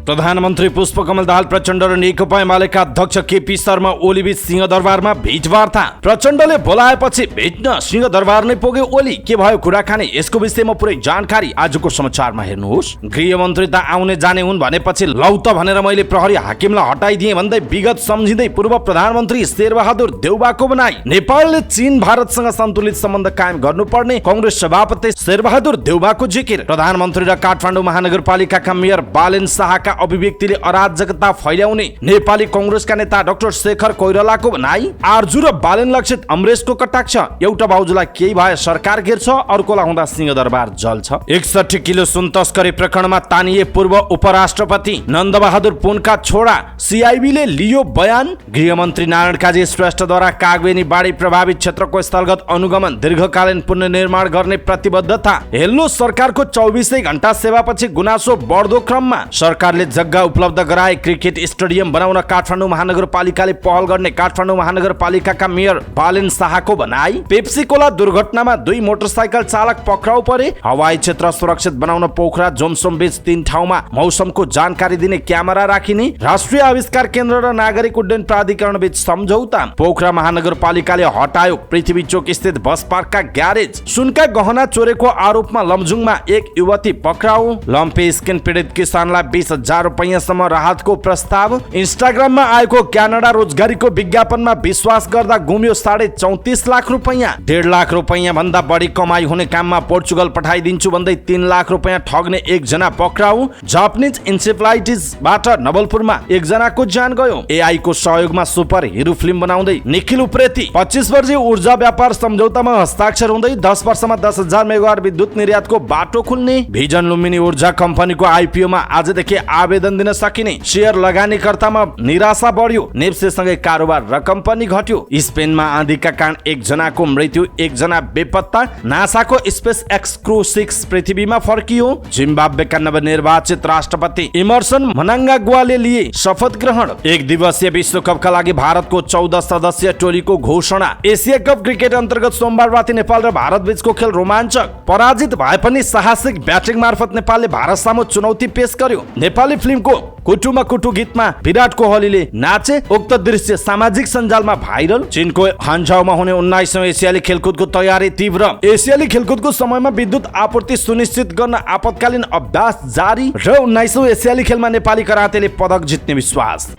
प्रधानमन्त्री पुष्पकमल दाहाल प्रचण्ड र नेकपा एमालेका अध्यक्ष केपी शर्मा ओली बीच सिंहदरबारमा भेटवार्ता। प्रचण्डले बोलाएपछि भेट्न सिंहदरबार नै पुगे ओली। के भयो कुराकानी, यसको विषयमा पुरै जानकारी आजको समाचारमा हेर्नुहोस्। गृहमन्त्री त आउने जाने हुन् भनेपछि लौ त भनेर मैले प्रहरी हाकिमलाई हटाइदिए भन्दै विगत सम्झिँदै पूर्व प्रधानमन्त्री शेरबहादुर देउबाको बनाई। नेपालले चीन भारतसँग सन्तुलित सम्बन्ध कायम गर्नुपर्ने कांग्रेस सभापति शेरबहादुर देउबाको जिकिर। प्रधानमन्त्री र काठमाडौँ महानगरपालिकाका मेयर बालेन शाहका अभिव्यक्तिले अराजकता फैल्याउने नेपाली कांग्रेसका नेता डाक्टर शेखर कोइरालाको भनाई। आर्जु र बालेन लक्षित अमरेशको कटाक्ष। एउटा बाउजुलाई केही भए सरकार गिर्छ, अर्कोलाई हुँदा सिंहदरबार जल्छ। 61 किलो सुन तस्करी प्रकरणमा तानिए पूर्व उपराष्ट्रपति नन्दबहादुर पुनका छोरा सीआईबीले लियो बयान। गृहमन्त्री नारायण काजी श्रेष्ठद्वारा कागबेनी बाढी प्रभावित क्षेत्रको स्थलगत अनुगमन दीर्घकालीन पुनर्निर्माण गर्ने प्रतिबद्धता। हेलो सरकारको 24 घण्टा सेवापछि गुनासो बढ्दो क्रममा। सरकारले जग्गा उपलब्ध गराए क्रिकेट स्टेडियम बनाउन काठमाडौँ महानगरपालिकाले पहल गर्ने काठमाडौँ महानगरपालिकाका मेयर बालेन शाहको भनाई। पेप्सी कोला दुर्घटनामा 2 मोटरसाइकल चालक पक्राउ परे। हवाई क्षेत्र सुरक्षित बनाउन पोखरा जोमसोम बीच 3 ठाउँमा मौसमको जानकारी दिने क्यामेरा राखिने। राष्ट्रिय आविष्कार केन्द्र र नागरिक उड्डयन प्राधिकरण बीच सम्झौता। पोखरा महानगरपालिकाले हटायो पृथ्वी चोक स्थित बस पार्कका ग्यारेज। सुनका गहना चोरेको आरोपमा लमजुङमा एक युवती पक्राउ। लम्पे स्किन पीडित किसानलाई 20,000 रुपैयाँसम्म राहतको प्रस्ताव। इन्स्टाग्राममा आएको क्यानाडा रोजगारीको विज्ञापनमा विश्वास गर्दा गुम्यो 34.5 लाख रुपैयाँ। 1.5 लाख रुपैयाँ भन्दा बढी कमाई हुने काममा पोर्चुगल पठाइदिन्छु भन्दै 3 लाख रुपैयाँ ठग्ने एकजना पक्राउ। जापानिज इन्सेफ्लाइटिसबाट नवलपुरमा एकजनाको ज्यान गयो। एआई को सहयोगमा सुपर हिरो फिल्म बनाउँदै निखिल उप्रेती। 25 वर्षीय ऊर्जा व्यापार सम्झौतामा हस्ताक्षर हुँदै 10 वर्षमा 10,000 मेगावाट विद्युत निर्यातको बाटो खुल्ने। भिजन लुम्बिनी ऊर्जा कम्पनीको आइपिओमा आजदेखि आवेदन दिन सकिने। शेयर लगानीकर्तामा निराशा बढ्यो। नेप्सेसँगै कारोबार रकम पनि घट्यो। स्पेनमा आँधीका कारण एकजनाको मृत्यु, एकजना बेपत्ता। नासाको स्पेस एक्स क्रू 6 पृथ्वीमा फर्कियो। जिम्बाब्वेका नवनिर्वाचित राष्ट्रपति इमर्सन मनाङ्गाग्वाले लिए शपथ ग्रहण। एक दिवसीय विश्वकपका लागि भारतको 14 सदस्यीय टोलीको घोषणा। एसिया कप क्रिकेट अन्तर्गत सोमबार राति नेपाल र भारत बीचको खेल रोमाञ्चक। पराजित भए पनि साहसिक ब्याटिङ मार्फत नेपालले भारत सामु चुनौती पेश गर्यो। नेपाली फिल्मको कुटुमा कुटु गीतमा विराट कोहलीले नाचे। उक्त दृश्य सामाजिक सञ्जालमा भाइरल। चीनको हान्झाउमा हुने 19औं एसियाली खेलकुदको तयारी तीव्र। एसियाली खेलकुदको समयमा विद्युत आपूर्ति सुनिश्चित गर्न आपतकालीन अभ्यास जारी। र 19औं एसियाली खेलमा नेपाली करातेले पदक जित्ने विश्वास।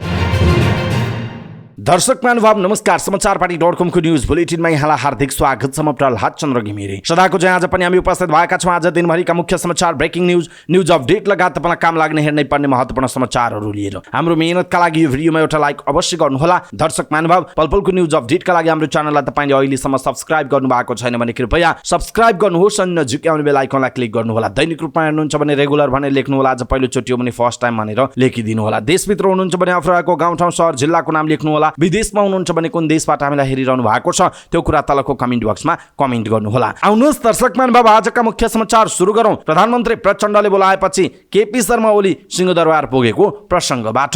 दर्शक महानुभाव नमस्कार। समाचारपाटी.com को न्यूज बुलेटिनमा यहाँलाई हार्दिक स्वागत छ। म प्रहलाद चन्द्र घिमिरे। सदाको चाहिँ आज पनि हामी उपस्थित भएका छौँ। आज दिनभरिका मुख्य समाचार, ब्रेकिङ न्यूज अपडेट लगायत तपाईँलाई काम लाग्ने हेर्नै पर्ने महत्त्वपूर्ण समाचारहरू लिएर हाम्रो मेहनतका लागि यो भिडियोमा एउटा लाइक अवश्य गर्नुहोला। दर्शक महानुभाव, पलपलको न्यूज अपडेटका लागि हाम्रो च्यानललाई तपाईँले अहिलेसम्म सब्स्क्राइब गर्नुभएको छैन भने कृपया सब्स्क्राइब गर्नुहोस् अनि नजिकै आउने बेल आइकनलाई क्लिक गर्नुहोला। दैनिक रूपमा हेर्नुहुन्छ भने रेगुलर भनेर लेख्नुहोला। आज पहिलोचोटि हो भने फर्स्ट टाइम भनेर लेखिदिनुहोला। देशभित्र हुनुहुन्छ भने आफ्नो रहेको गाउँठाउँ सहर जिल्लाको नाम लेख्नुहोला। विदेशमा हुनुहुन्छ भने कुन देशबाट हामीलाई हेरिरहनु भएको छ त्यो कुरा तलको कमेन्ट बक्समा कमेन्ट गर्नुहोला। आउनुहोस् दर्शक महानुभाव, आजका मुख्य समाचार सुरु गरौँ। प्रधानमन्त्री प्रचण्डले बोलाएपछि केपी शर्मा ओली सिंहदरबार पुगेको प्रसङ्गबाट।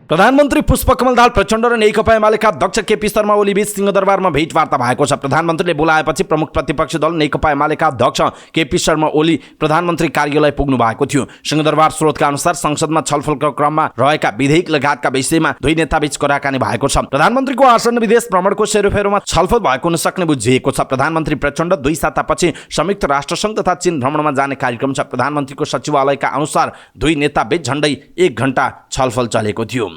प्रधानमन्त्री पुष्पकमल दाहाल प्रचण्ड र नेकपा एमालेका अध्यक्ष केपी शर्मा ओली बीच सिंहदरबारमा भेटवार्ता भएको छ। प्रधानमन्त्रीले बोलाएपछि प्रमुख प्रतिपक्षी दल नेकपा एमालेका अध्यक्ष केपी शर्मा ओली प्रधानमन्त्री कार्यालय पुग्नु भएको थियो। सिंहदरबार स्रोतका अनुसार संसदमा छलफलको क्रममा रहेका विधेयक लगायतका विषयमा दुई नेताबीच कुराकानी भएको छ। प्रधानमन्त्रीको आसन्न विदेश भ्रमणको सेरोफेरोमा छलफल भएको हुन सक्ने बुझिएको छ। प्रधानमन्त्री प्रचण्ड 2 सातापछि संयुक्त राष्ट्रसङ्घ तथा चीन भ्रमणमा जाने कार्यक्रम छ। प्रधानमन्त्रीको सचिवालयका अनुसार दुई नेताबीच झण्डै 1 घण्टा छलफल चलेको थियो।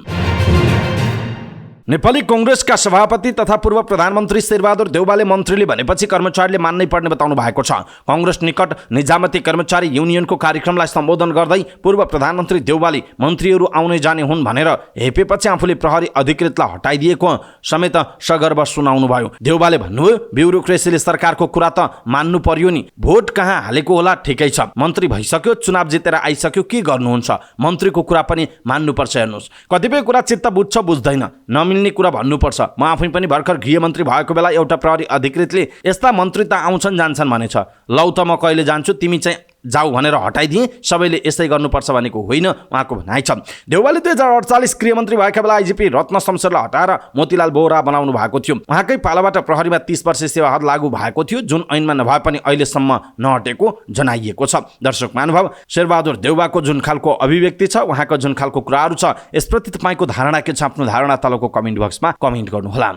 नेपाली कांग्रेसका सभापति तथा पूर्व प्रधानमन्त्री शेरबहादुर देउबाले मन्त्रीले भनेपछि कर्मचारीले मान्नै पर्ने बताउनु भएको छ। कांग्रेस निकट निजामती कर्मचारी युनियनको कार्यक्रमलाई सम्बोधन गर्दै पूर्व प्रधानमन्त्री देउबाले मन्त्रीहरू आउने जाने हुन् भनेर हेपेपछि आफूले प्रहरी अधिकृतलाई हटाइदिएको समेत सगर्व सुनाउनु भयो। देउबाले भन्नुभयो, ब्युरोक्रेसीले सरकारको कुरा त मान्नु पर्यो नि। भोट कहाँ हालेको होला ठिकै छ, मन्त्री भइसक्यो, चुनाव जितेर आइसक्यो, के गर्नुहुन्छ? मन्त्रीको कुरा पनि मान्नुपर्छ। हेर्नुहोस्, कतिपय कुरा चित्त बुझ्छ बुझ्दैन, नमिल्ने कुरा भन्नुपर्छ। म आफै पनि भर्खर गृहमन्त्री भएको बेला एउटा प्रहरी अधिकृतले यस्ता मन्त्री त आउँछन् जान्छन् भनेछ। लौ त म कहिले जान्छु, तिमी चाहिँ जाऊ भनेर हटाइदिए, सबैले यसै गर्नुपर्छ भनेको होइन उहाँको भनाइ छ। देउवाले 2048 गृहमन्त्री भएका बेला आइजिपी रत्न शमशेरलाई हटाएर मोतीलाल बोहरा बनाउनु भएको थियो। उहाँकै पालाबाट प्रहरीमा 30 वर्ष सेवा हद लागू भएको थियो, जुन ऐनमा नभए पनि अहिलेसम्म नहटेको जनाइएको छ। दर्शक महानुभाव, शेरबहादुर देउवाको जुन खालको अभिव्यक्ति छ, उहाँको जुन खालको कुराहरू छ, यसप्रति तपाईँको धारणा के छ? आफ्नो धारणा तलको कमेन्ट बक्समा कमेन्ट गर्नुहोला।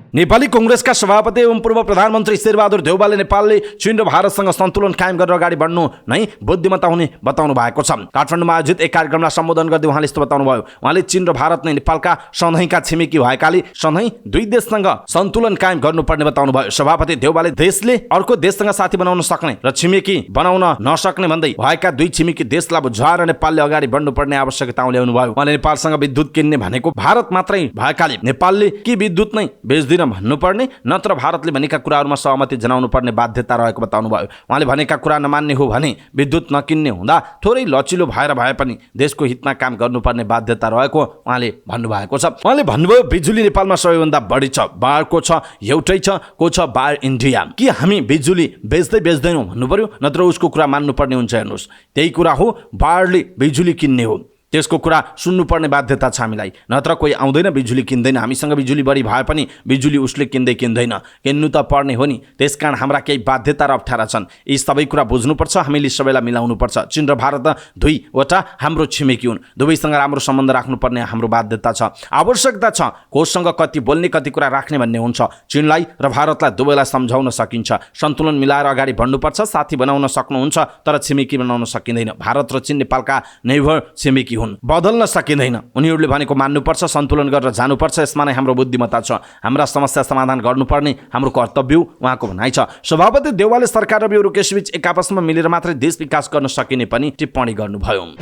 नेपाली कांग्रेसका सभापति एवं पूर्व प्रधानमन्त्री शेरबहादुर देउवाले नेपालले चीन र भारतसँग सन्तुलन कायम गरेर अगाडि बढ्नु नै बुद्धिमत्ता हुने बताउनु भएको छ। काठमाडौँमा आयोजित एक कार्यक्रमलाई सम्बोधन गर्दै उहाँले यस्तो बताउनु भयो। उहाँले चीन र भारत नै नेपालका सधैँका छिमेकी भएकाले सधैँ दुई देशसँग सन्तुलन कायम गर्नुपर्ने बताउनु भयो। सभापति देउवाले देशले अर्को देशसँग साथी बनाउन सक्ने र छिमेकी बनाउन नसक्ने भन्दै भएका दुई छिमेकी देशलाई बुझाएर नेपालले अगाडि बढ्नुपर्ने आवश्यकता ल्याउनु भयो। उहाँले नेपालसँग विद्युत किन्ने भनेको भारत मात्रै भएकाले नेपालले कि विद्युत नै बेच्दिन भन्नुपर्ने, नत्र भारतले भनेका कुराहरूमा सहमति जनाउनु पर्ने बाध्यता रहेको बताउनु भयो। उहाँले भनेका कुरा नमान्ने हो भने विद्युत नकिन्ने हुँदा थोरै लचिलो भएर भए पनि देशको हितमा काम गर्नुपर्ने बाध्यता रहेको उहाँले भन्नुभएको छ। उहाँले भन्नुभयो, बिजुली नेपालमा सबैभन्दा बढी छ, बाढको छ, एउटै छ, को छ बाढ इन्डिया। कि हामी बिजुली बेच्दैनौँ भन्नु पर्यो, नत्र उसको कुरा मान्नुपर्ने हुन्छ? हेर्नुहोस्, त्यही कुरा हो, बाढले बिजुली किन्ने हो, त्यसको कुरा सुन्नुपर्ने बाध्यता छ हामीलाई। नत्र कोही आउँदैन, बिजुली किन्दैन, हामीसँग बिजुली बढी भए पनि बिजुली उसले किन्दैन, किन्नु त पर्ने हो नि। त्यसकारण हाम्रा केही बाध्यता र अप्ठ्यारा छन्, यी सबै कुरा बुझ्नुपर्छ, हामीले सबैलाई मिलाउनुपर्छ। चीन र भारत दुईवटा हाम्रो छिमेकी हुन्, दुवैसँग राम्रो सम्बन्ध राख्नुपर्ने हाम्रो बाध्यता छ, आवश्यकता छ। कोसँग कति बोल्ने, कति कुरा राख्ने भन्ने हुन्छ। चीनलाई र भारतलाई दुवैलाई सम्झाउन सकिन्छ, सन्तुलन मिलाएर अगाडि बढ्नुपर्छ, साथी बनाउन सक्नुहुन्छ, तर छिमेकी बनाउन सकिँदैन। भारत र चीन नेपालका नेभर छिमेकी हुन्, बदल्न सकिँदैन। उनीहरूले भनेको मान्नुपर्छ, सन्तुलन गरेर जानुपर्छ, यसमा नै हाम्रो बुद्धिमत्ता छ। हाम्रा समस्या समाधान गर्नुपर्ने हाम्रो कर्तव्य उहाँको भनाइ छ। सभापति देउवाले सरकार र ब्युरोक्रेसीबीच एक आपसमा मिलेर मात्रै देश विकास गर्न सकिने पनि टिप्पणी गर्नुभयो।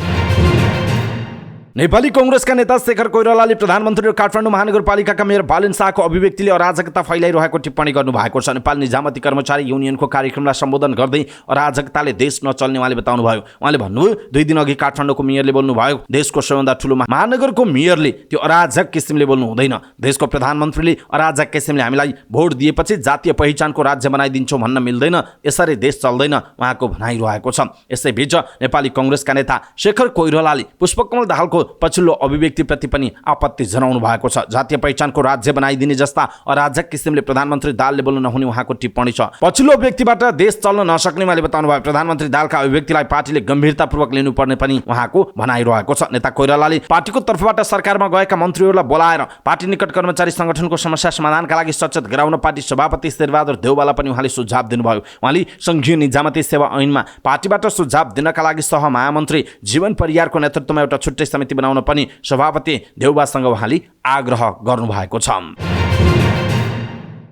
नेपाली कांग्रेसका नेता शेखर कोइरालाले प्रधानमन्त्री र काठमाडौँ महानगरपालिकाका मेयर बालेन शाहको अभिव्यक्तिले अराजकता फैलाइरहेको टिप्पणी गर्नुभएको छ। नेपाल निजामती कर्मचारी युनियनको कार्यक्रमलाई सम्बोधन गर्दै अराजकताले देश नचल्ने उहाँले बताउनु भयो। उहाँले भन्नुभयो, 2 दिन अघि काठमाडौँको मेयरले बोल्नुभयो, देशको सबैभन्दा ठुलो महानगरको मेयरले त्यो अराजक किसिमले बोल्नु हुँदैन। देशको प्रधानमन्त्रीले अराजक किसिमले हामीलाई भोट दिएपछि जातीय पहिचानको राज्य बनाइदिन्छौँ भन्न मिल्दैन, यसरी देश चल्दैन उहाँको भनाइरहेको छ। यसैबीच नेपाली कांग्रेसका नेता शेखर कोइरालाले पुष्पकमल दाहालको पछिल्लो अभिव्यक्तिप्रति पनि आपत्ति जनाउनु भएको छ। जातीय पहिचानको राज्य बनाइदिने जस्ता अराजक किसिमले प्रधानमन्त्री दाहालले बोल्नु नहुने उहाँको टिप्पणी छ। पछिल्लो व्यक्तिबाट देश चल्न नसक्ने उहाँले बताउनु भयो। प्रधानमन्त्री दाहालका अभिव्यक्तिलाई पार्टीले गम्भीरतापूर्वक लिनुपर्ने पनि उहाँको भनाइरहेको छ। नेता कोइरालाले पार्टीको तर्फबाट सरकारमा गएका मन्त्रीहरूलाई बोलाएर पार्टी निकट कर्मचारी संगठनको समस्या समाधानका लागि सचेत गराउन पार्टी सभापति शेरबहादुर देउवालाई पनि उहाँले सुझाव दिनुभयो। उहाँले संघीय निजामती सेवा ऐनमा पार्टीबाट सुझाव दिनका लागि सहमहामन्त्री जीवन परियारको नेतृत्वमा एउटा छुट्टै समिति बनाउन पनि सभापति देउवासँग उहाँले आग्रह गर्नुभएको छ।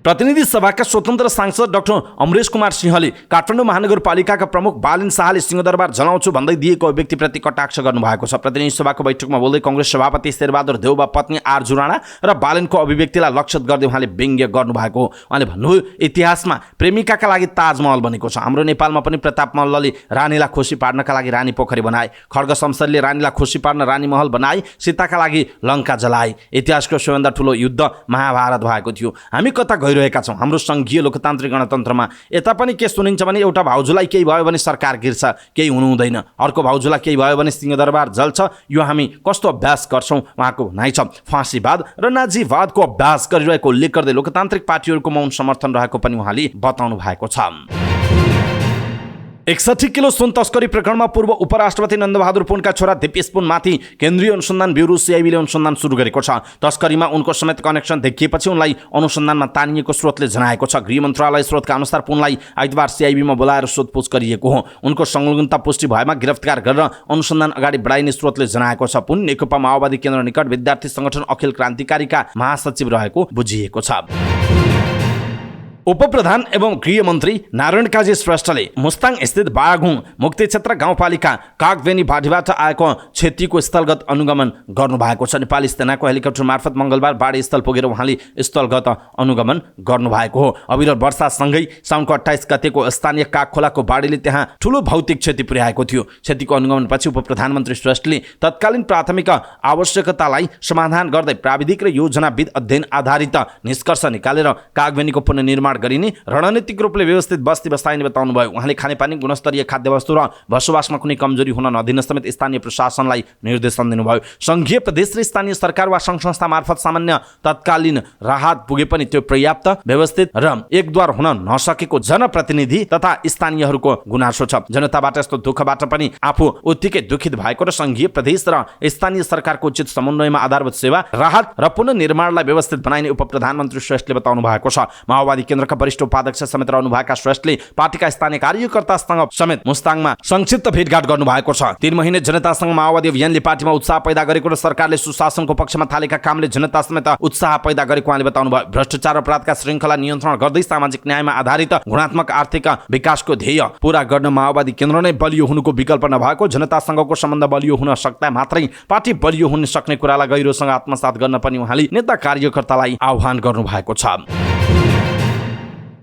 प्रतिनिधि सभाका स्वतन्त्र सांसद डाक्टर अमरेश कुमार सिंहले काठमाडौँ महानगरपालिकाका प्रमुख बालेन शाहले सिंहदरबार जलाउँछु भन्दै दिएको व्यक्तिप्रति कटाक्ष गर्नुभएको छ। प्रतिनिधि सभाको बैठकमा बोल्दै कांग्रेस सभापति शेरबहादुर देउवा पत्नी आरजु राणा र बालेनको अभिव्यक्तिलाई लक्षित गर्दै उहाँले व्यङ्ग्य गर्नुभएको। उहाँले भन्नुभयो, इतिहासमा प्रेमिकाका लागि ताजमहल बनेको छ। हाम्रो नेपालमा पनि प्रताप मल्लले रानीलाई खुसी पार्नका लागि रानी पोखरी बनाए, खड्ग शमशेरले रानीलाई खुसी पार्न रानी महल बनाए, सीताका लागि लङ्का जलाए। इतिहासको सबैभन्दा ठुलो युद्ध महाभारत भएको थियो। हामी कता रहेका छौं? हाम्रो संघीय लोकतान्त्रिक गणतन्त्रमा यता पनि के सुनिन्छ भने एउटा भाउजूलाई केही भयो भने सरकार गिर्छ, केही हुनु हुँदैन। अर्को भाउजूलाई केही भयो भने सिंहदरबार जल्छ। यो हामी कस्तो अभ्यास गर्छौं उहाँको भनाइ छ। फाँसीवाद र नाजीवादको अभ्यास गरिरहेको उल्लेख गर्दै लोकतान्त्रिक पार्टीहरूको मौन समर्थन रहेको पनि उहाँले बताउनु भएको छ। 61 किलो सुन तस्करी प्रकरणमा पूर्व उपराष्ट्रपति नन्दबहादुर पुनका छोरा दिपेश पुनमाथि केन्द्रीय अनुसन्धान ब्युरो सीआईबीले अनुसन्धान सुरु गरेको छ। तस्करीमा उनको समेत कनेक्सन देखिएपछि उनलाई अनुसन्धानमा तानिएको स्रोतले जनाएको छ। गृह मन्त्रालय स्रोतका अनुसार पुनलाई आइतबार सीआईबीमा बोलाएर सोधपुछ गरिएको हो। उनको संलग्नता पुष्टि भएमा गिरफ्तार गरेर अनुसन्धान अगाडि बढाइने स्रोतले जनाएको छ। पुन नेकपा माओवादी केन्द्र निकट विद्यार्थी संगठन अखिल क्रान्तिकारीका महासचिव रहेको बुझिएको छ। उपप्रधान एवं गृहमन्त्री नारायण काजी श्रेष्ठले मुस्ताङ स्थित बाघुङ मुक्ति क्षेत्र गाउँपालिका कागबेनी भाटीबाट आएको क्षतिको स्थलगत अनुगमन गर्नुभएको छ। नेपाली सेनाको हेलिकप्टर मार्फत मंगलबार बाढी स्थल पुगेर उहाँले स्थलगत अनुगमन गर्नुभएको हो। अविरल वर्षासँगै साउनको 28 गतेको स्थानीय काग खोलाको बाढीले त्यहाँ ठूलो भौतिक क्षति पुर्याएको थियो। क्षतिको अनुगमनपछि उपप्रधानमन्त्री श्रेष्ठले तत्कालीन प्राथमिक आवश्यकतालाई समाधान गर्दै प्राविधिक र योजनाविद अध्ययन आधारित निष्कर्ष निकालेर कागबेनीको पुनर्निर्माण निर्माण गरिने रणनीतिक रूपले व्यवस्थित बस्ती बसाइने बताउनुभयो। उहाँले खानेपानी, गुणस्तरीय खाद्यवस्तु र बसोबासमा कुनै कमजोरी हुन नदिन समेत स्थानीय प्रशासनलाई निर्देशन दिनुभयो। संघीय प्रदेश र स्थानीय सरकार वा सङ्घ संस्था मार्फत सामान्य तत्कालीन राहत पुगे पनि त्यो पर्याप्त, व्यवस्थित र एकद्वार हुन नसकेको जनप्रतिनिधि तथा स्थानीयहरूको गुनासो छ। जनताबाट यस्तो दुःखबाट पनि आफू उत्तिकै दुखित भएको र संघीय प्रदेश र स्थानीय सरकारको उचित समन्वयमा आधारभूत सेवा, राहत र पुनर्निर्माणलाई व्यवस्थित बनाइने उपप्रधानमन्त्री श्रेष्ठले बताउनु भएको छ। माओवादी केन्द्रका वरिष्ठ उपाध्यक्ष समेत रहनुभएका श्रेष्ठले पार्टीका स्थानीय कार्यकर्तासँग समेत मुस्ताङमा संक्षिप्त भेटघाट गर्नुभएको छ। 3 महिने जनतासँग माओवादी अभियानले पार्टीमा उत्साह पैदा गरेको र सरकारले सुशासनको पक्षमा थालेका कामले जनता समेत उत्साह पैदा गरेको उहाँले बताउनुभयो। भ्रष्टाचार अपराधका श्रृङ्खला नियन्त्रण गर्दै सामाजिक न्यायमा आधारित गुणात्मक आर्थिक विकासको ध्येय पूरा गर्न माओवादी केन्द्र नै बलियो हुनुको विकल्प नभएको, जनतासँगको सम्बन्ध बलियो हुन सक्दा मात्रै पार्टी बलियो हुन सक्ने कुरालाई गहिरोसँग आत्मसात गर्न पनि उहाँले नेता कार्यकर्तालाई आह्वान गर्नुभएको छ।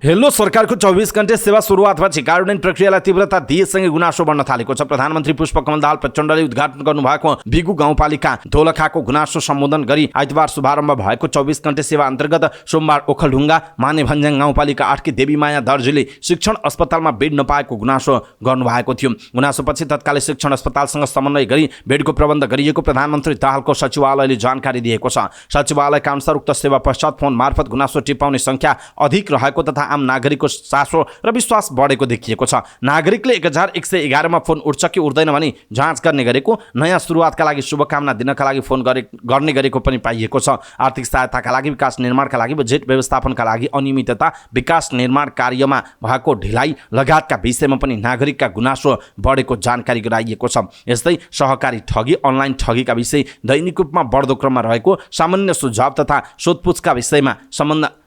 हेलो सरकारको 24 घण्टे सेवा सुरुवातपछि कार्यान्वयन प्रक्रियालाई तीव्रता दिएसँगै गुनासो बढ्न थालेको छ। प्रधानमन्त्री पुष्पकमल दाहाल प्रचण्डले उद्घाटन गर्नुभएको बिगु गाउँपालिका दोलखाको गुनासो सम्बोधन गरी आइतबार शुभारम्भ भएको 24 घण्टे सेवा अन्तर्गत सोमबार ओखलढुङ्गा मानेभन्ज्याङ गाउँपालिका 8 की देवीमाया दर्जीले शिक्षण अस्पतालमा बेड नपाएको गुनासो गर्नुभएको थियो। गुनासोपछि तत्कालै शिक्षण अस्पतालसँग समन्वय गरी बेडको प्रबन्ध गरिएको प्रधानमन्त्री दाहालको सचिवालयले जानकारी दिएको छ। सचिवालयका अनुसार उक्त सेवा पश्चात फोन मार्फत गुनासो टिपाउने संख्या अधिक रहेको तथा आम नागरिकको चासो र विश्वास बढेको देखिएको छ। नागरिकले 1111 मा फोन उठ्छ कि उठ्दैन भनी जाँच गर्ने गरेको, नयाँ सुरुवातका लागि शुभकामना दिनका लागि फोन गर्ने गरेको पनि पाइएको छ। आर्थिक सहायताका लागि, विकास निर्माणका लागि, बजेट व्यवस्थापनका लागि अनियमितता, विकास निर्माण कार्यमा भएको ढिलाइ लगायतका विषयमा पनि नागरिकका गुनासो बढेको जानकारी गराइएको छ। यस्तै सहकारी ठगी, अनलाइन ठगीका विषय दैनिक रूपमा बढ्दो क्रममा रहेको, सामान्य सुझाव तथा सोधपुछका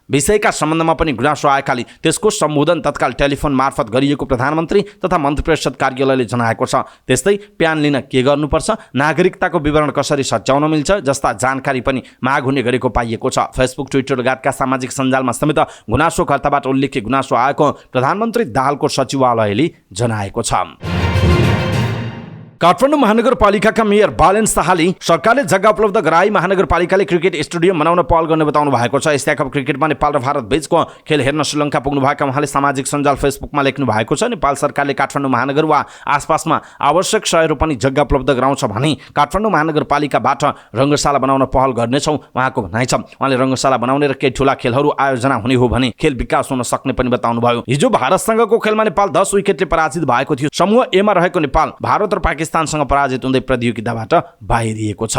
विषयका सम्बन्धमा पनि गुनासो आएकाले त्यसको सम्बोधन तत्काल टेलिफोन मार्फत गरिएको प्रधानमन्त्री तथा मन्त्री परिषद कार्यालयले जनाएको छ। त्यस्तै प्यान लिन के गर्नुपर्छ, नागरिकताको विवरण कसरी सच्याउन मिल्छ जस्ता जानकारी पनि माग हुने गरेको पाइएको छ। फेसबुक, ट्विटर लगायतका सामाजिक सञ्जालमा समेत गुनासोकर्ताबाट उल्लेख्य गुनासो आएको प्रधानमन्त्री दाहालको सचिवालयले जनाएको छ। काठमाडौँ महानगरपालिकाका मेयर बालेन शाहले सरकारले जग्गा उपलब्ध गराई महानगरपालिकाले क्रिकेट स्टेडियम बनाउन पहल गर्ने बताउनु भएको छ। एसिया कप क्रिकेटमा नेपाल र भारत बीचको खेल हेर्न श्रीलङ्का पुग्नुभएका उहाँले सामाजिक सञ्जाल फेसबुकमा लेख्नु भएको छ। नेपाल सरकारले काठमाडौँ महानगर वा आसपासमा आवश्यक सहर पनि जग्गा उपलब्ध गराउँछ भने काठमाडौँ महानगरपालिकाबाट रङ्गशाला बनाउन पहल गर्नेछौँ उहाँको भनाइ छ। उहाँले रङ्गशाला बनाउने र केही ठुला खेलहरू आयोजना हुने हो भने खेल विकास हुन सक्ने पनि बताउनुभयो। हिजो भारतसँगको खेलमा नेपाल 10 विकेटले पराजित भएको थियो। समूह ए मा रहेको नेपाल भारत र पाकिस्तानसँग पराजित हुँदै प्रतियोगिताबाट बाहिरिएको छ।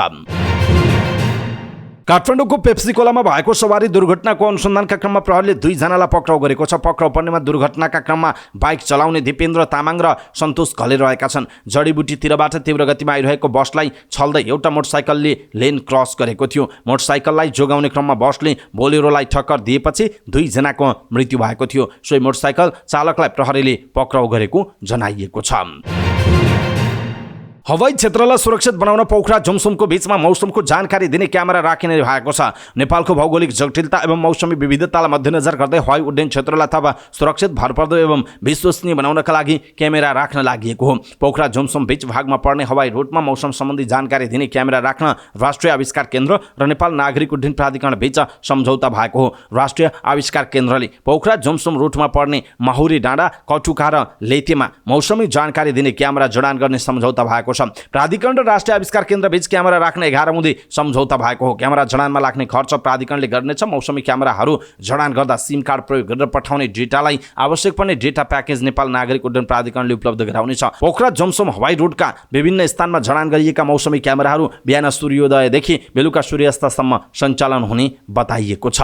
काठमाडौँको पेप्सी खोलामा भएको सवारी दुर्घटनाको अनुसन्धानका क्रममा प्रहरीले 2 जनालाई पक्राउ गरेको छ। पक्राउ पर्नेमा दुर्घटनाका क्रममा बाइक चलाउने दिपेन्द्र तामाङ र सन्तोष घले रहेका छन्। जडीबुटीतिरबाट तीव्र गतिमा आइरहेको बसलाई छल्दै एउटा मोटरसाइकलले लेन क्रस गरेको थियो। मोटरसाइकललाई जोगाउने क्रममा बसले बोलेरोलाई ठक्कर दिएपछि 2 जनाको मृत्यु भएको थियो। सोही मोटरसाइकल चालकलाई प्रहरीले पक्राउ गरेको जनाइएको छ। हवाई क्षेत्रलाई सुरक्षित बनाउन पोखरा जुमसुमको बीचमा मौसमको जानकारी दिने क्यामेरा राखिने भएको छ। नेपालको भौगोलिक जटिलता एवं मौसमी विविधतालाई मध्यनजर गर्दै हवाई उड्डयन क्षेत्रलाई थप सुरक्षित, भरपर्दो एवं विश्वसनीय बनाउनका लागि क्यामेरा राख्न लागि हो। पोखरा जुमसुम बीच भागमा पर्ने हवाई रुटमा मौसम सम्बन्धी जानकारी दिने क्यामेरा राख्न राष्ट्रिय आविष्कार केन्द्र र नेपाल नागरिक उड्डयन प्राधिकरण बीच सम्झौता भएको हो। राष्ट्रिय आविष्कार केन्द्रले पोखरा जुमसुम रुटमा पर्ने माहुरी डाँडा, कटुका र लेतेमा मौसमी जानकारी दिने क्यामेरा जडान गर्ने सम्झौता भएको छ। प्राधिकरण र राष्ट्रिय आविष्कार केन्द्र बीच क्यामेरा राख्न 11 मुदी सम्झौता भएको हो। क्यामेरा जडानमा लाग्ने खर्च प्राधिकरणले गर्नेछ। मौसमी क्यामेराहरू जडान गर्दा सिम कार्ड प्रयोग गरेर पठाउने डेटालाई आवश्यक पर्ने डेटा प्याकेज नेपाल नागरिक उड्डयन प्राधिकरणले उपलब्ध गराउनेछ। पोखरा जुमसुम हवाई रुटका विभिन्न स्थानमा जडान गरिएका मौसमी क्यामेराहरू बिहान सूर्योदयदेखि बेलुका सूर्यास्तसम्म सञ्चालन हुने बताइएको छ।